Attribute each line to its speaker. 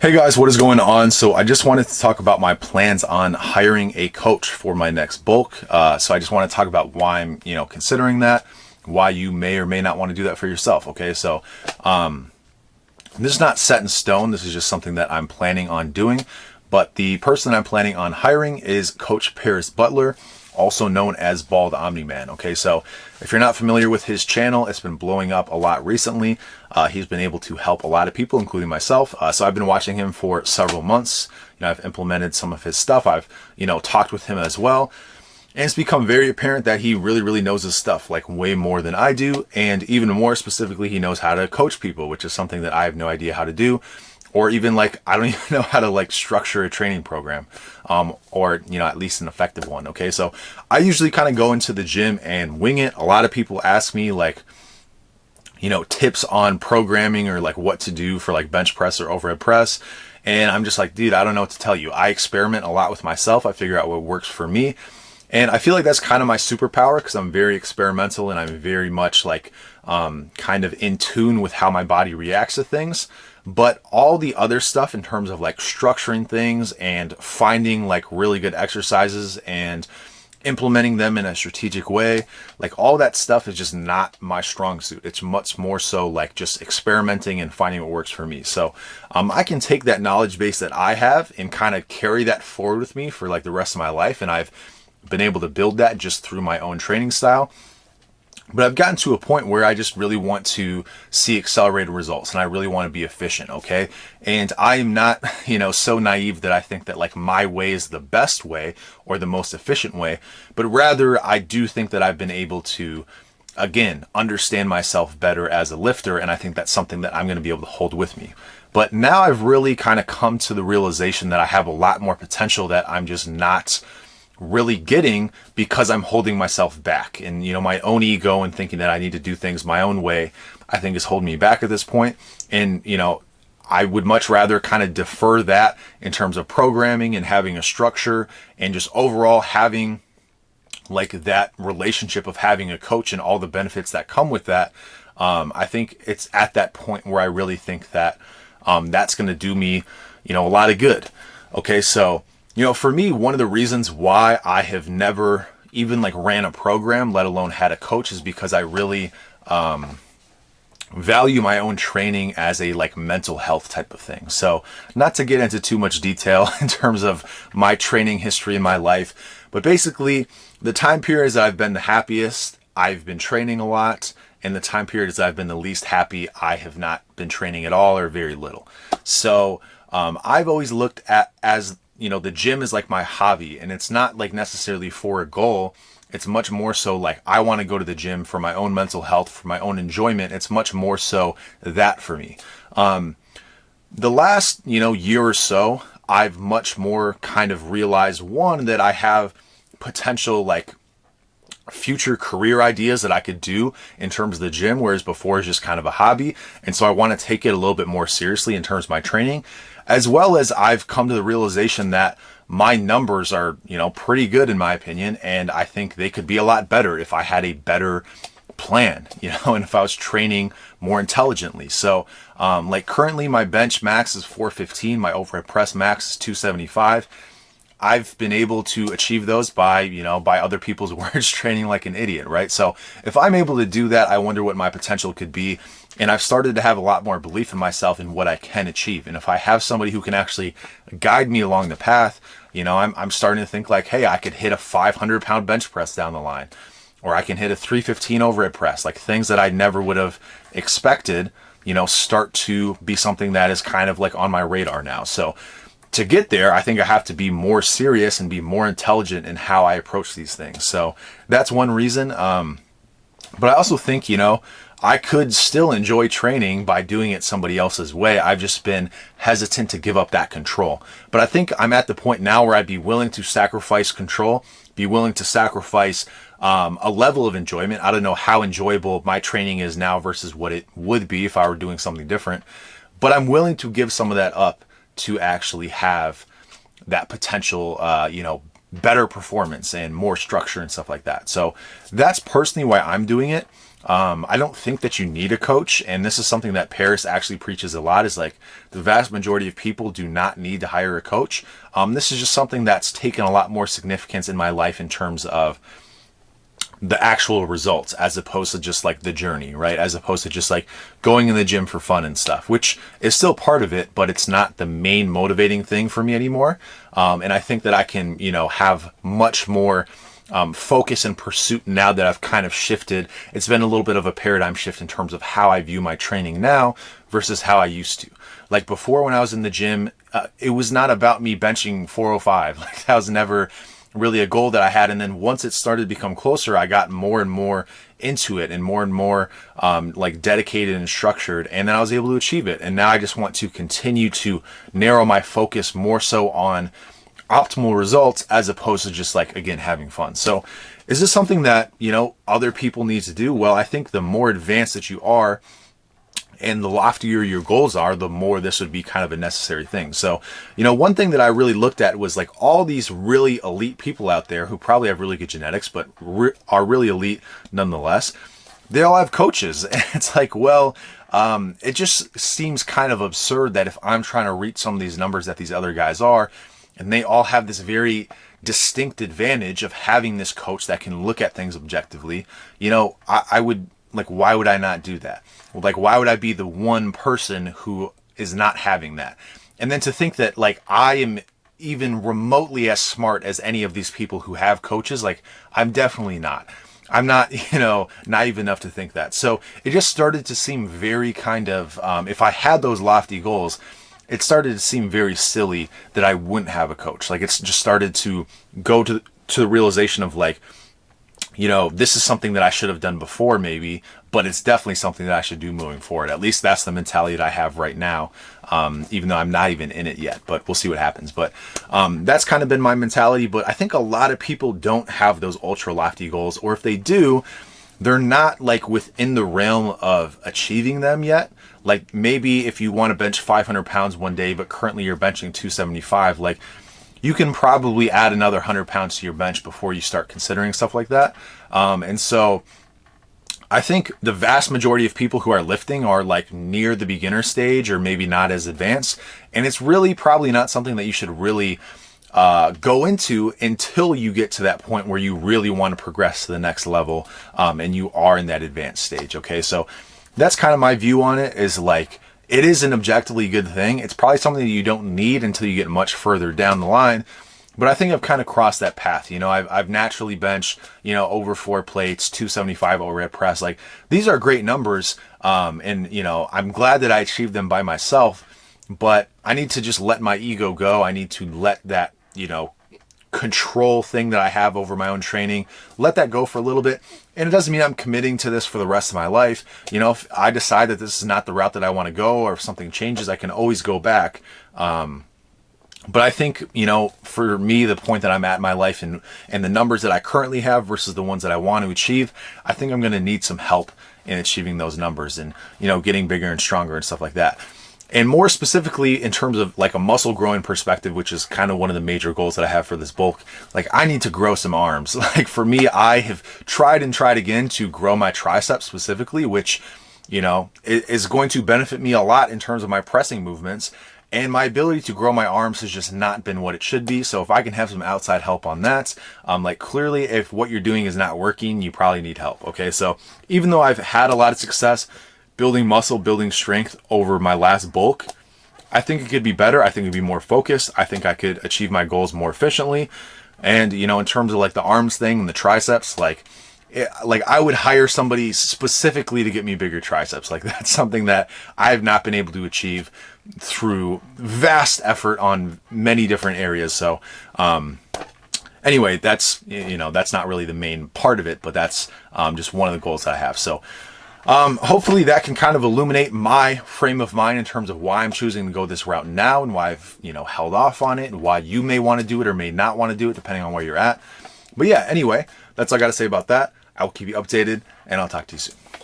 Speaker 1: Hey guys, what is going on? So I just wanted to talk about my plans on hiring a coach for my next bulk. So I just want to talk about why I'm, considering that, why you may or may not want to do that for yourself. Okay, so this is not set in stone. This is just something that I'm planning on doing. But the person I'm planning on hiring is Coach Paris Butler, also known as Bald Omni Man. Okay, so if you're not familiar with his channel, it's been blowing up a lot recently. He's been able to help a lot of people, including myself. So I've been watching him for several months. I've implemented some of his stuff. I've, talked with him as well. And it's become very apparent that he really, really knows his stuff, like way more than I do. And even more specifically, he knows how to coach people, which is something that I have no idea how to do. Or even I don't even know how to structure a training program, or, at least an effective one. Okay. So I usually kind of go into the gym and wing it. A lot of people ask me tips on programming or what to do for bench press or overhead press. And I'm just like, dude, I don't know what to tell you. I experiment a lot with myself. I figure out what works for me. And I feel like that's kind of my superpower because I'm very experimental and I'm very much kind of in tune with how my body reacts to things. But all the other stuff in terms of structuring things and finding really good exercises and implementing them in a strategic way, all that stuff is just not my strong suit. It's much more so just experimenting and finding what works for me. So I can take that knowledge base that I have and kind of carry that forward with me for the rest of my life. And I've been able to build that just through my own training style. But I've gotten to a point where I just really want to see accelerated results and I really want to be efficient, okay? And I'm not, so naive that I think that my way is the best way or the most efficient way, but rather I do think that I've been able to, again, understand myself better as a lifter, and I think that's something that I'm going to be able to hold with me. But now I've really kind of come to the realization that I have a lot more potential that I'm just not really getting because I'm holding myself back. And my own ego and thinking that I need to do things my own way, I think is holding me back at this point. And I would much rather kind of defer that in terms of programming and having a structure and just overall having that relationship of having a coach and all the benefits that come with that. I think it's at that point where I really think that that's going to do me a lot of good. Okay, so for me, one of the reasons why I have never even ran a program, let alone had a coach, is because I really value my own training as a mental health type of thing. So not to get into too much detail in terms of my training history in my life, but basically the time periods that I've been the happiest, I've been training a lot. And the time periods that I've been the least happy, I have not been training at all or very little. So I've always looked at as the gym is my hobby, and it's not necessarily for a goal. It's much more so I want to go to the gym for my own mental health, for my own enjoyment. It's much more so that for me. The last, year or so, I've much more kind of realized, one, that I have potential future career ideas that I could do in terms of the gym, whereas before it's just kind of a hobby. And so I want to take it a little bit more seriously in terms of my training, as well as I've come to the realization that my numbers are, pretty good in my opinion. And I think they could be a lot better if I had a better plan, and if I was training more intelligently. So, currently my bench max is 415. My overhead press max is 275. I've been able to achieve those by other people's words, training like an idiot, right? So if I'm able to do that, I wonder what my potential could be. And I've started to have a lot more belief in myself and what I can achieve. And if I have somebody who can actually guide me along the path, I'm starting to think hey, I could hit a 500-pound bench press down the line, or I can hit a 315 overhead press, things that I never would have expected, start to be something that is kind of on my radar now. So to get there, I think I have to be more serious and be more intelligent in how I approach these things. So that's one reason. But I also think, I could still enjoy training by doing it somebody else's way. I've just been hesitant to give up that control. But I think I'm at the point now where I'd be willing to sacrifice control, be willing to sacrifice a level of enjoyment. I don't know how enjoyable my training is now versus what it would be if I were doing something different. But I'm willing to give some of that up to actually have that potential, better performance and more structure and stuff like that. So that's personally why I'm doing it. I don't think that you need a coach. And this is something that Paris actually preaches a lot, is like the vast majority of people do not need to hire a coach. This is just something that's taken a lot more significance in my life in terms of the actual results, as opposed to just like the journey, right? As opposed to just like going in the gym for fun and stuff, which is still part of it, but it's not the main motivating thing for me anymore. And I think that I can, have much more focus and pursuit now that I've kind of shifted. It's been a little bit of a paradigm shift in terms of how I view my training now versus how I used to. Like before, when I was in the gym, it was not about me benching 405. Like that was never really a goal that I had. And then once it started to become closer, I got more and more into it and more like dedicated and structured. And then I was able to achieve it. And now I just want to continue to narrow my focus more so on optimal results, as opposed to just like, again, having fun. So is this something that, other people need to do? Well, I think the more advanced that you are and the loftier your goals are, the more this would be kind of a necessary thing. So, one thing that I really looked at was like all these really elite people out there who probably have really good genetics, but are really elite nonetheless. They all have coaches. And it's like, well, it just seems kind of absurd that if I'm trying to reach some of these numbers that these other guys are, and they all have this very distinct advantage of having this coach that can look at things objectively, I would, like, why would I not do that? Like, why would I be the one person who is not having that? And then to think that, like, I am even remotely as smart as any of these people who have coaches, like, I'm definitely not. I'm not, naive enough to think that. So it just started to seem very kind of, if I had those lofty goals, it started to seem very silly that I wouldn't have a coach. Like, it's just started to go to the realization of like, this is something that I should have done before maybe, but it's definitely something that I should do moving forward. At least that's the mentality that I have right now, even though I'm not even in it yet, but we'll see what happens. But that's kind of been my mentality. But I think a lot of people don't have those ultra lofty goals, or if they do, they're not like within the realm of achieving them yet. Like maybe if you want to bench 500 pounds one day, but currently you're benching 275, like you can probably add another 100 pounds to your bench before you start considering stuff like that. And so I think the vast majority of people who are lifting are like near the beginner stage or maybe not as advanced. And it's really probably not something that you should really go into until you get to that point where you really want to progress to the next level, and you are in that advanced stage. Okay, so that's kind of my view on it, is like, it is an objectively good thing. It's probably something that you don't need until you get much further down the line. But I think I've kind of crossed that path. I've naturally benched, over 4 plates, 275 overhead press. Like, these are great numbers. And I'm glad that I achieved them by myself, but I need to just let my ego go. I need to let that, control thing that I have over my own training, let that go for a little bit. And it doesn't mean I'm committing to this for the rest of my life. If I decide that this is not the route that I want to go, or if something changes, I can always go back. But I think, for me, the point that I'm at in my life and the numbers that I currently have versus the ones that I want to achieve, I think I'm going to need some help in achieving those numbers and, getting bigger and stronger and stuff like that. And more specifically, in terms of like a muscle growing perspective, which is kind of one of the major goals that I have for this bulk, like I need to grow some arms. Like for me, I have tried and tried again to grow my triceps specifically, which, is going to benefit me a lot in terms of my pressing movements. And my ability to grow my arms has just not been what it should be. So if I can have some outside help on that, like clearly if what you're doing is not working, you probably need help. Okay. So even though I've had a lot of success building muscle, building strength over my last bulk, I think it could be better. I think it'd be more focused. I think I could achieve my goals more efficiently. And, in terms of like the arms thing and the triceps, like I would hire somebody specifically to get me bigger triceps. Like that's something that I have not been able to achieve through vast effort on many different areas. So, anyway, that's not really the main part of it, but that's, just one of the goals that I have. So, hopefully that can kind of illuminate my frame of mind in terms of why I'm choosing to go this route now and why I've, held off on it and why you may want to do it or may not want to do it depending on where you're at. But yeah, anyway, that's all I got to say about that. I'll keep you updated and I'll talk to you soon.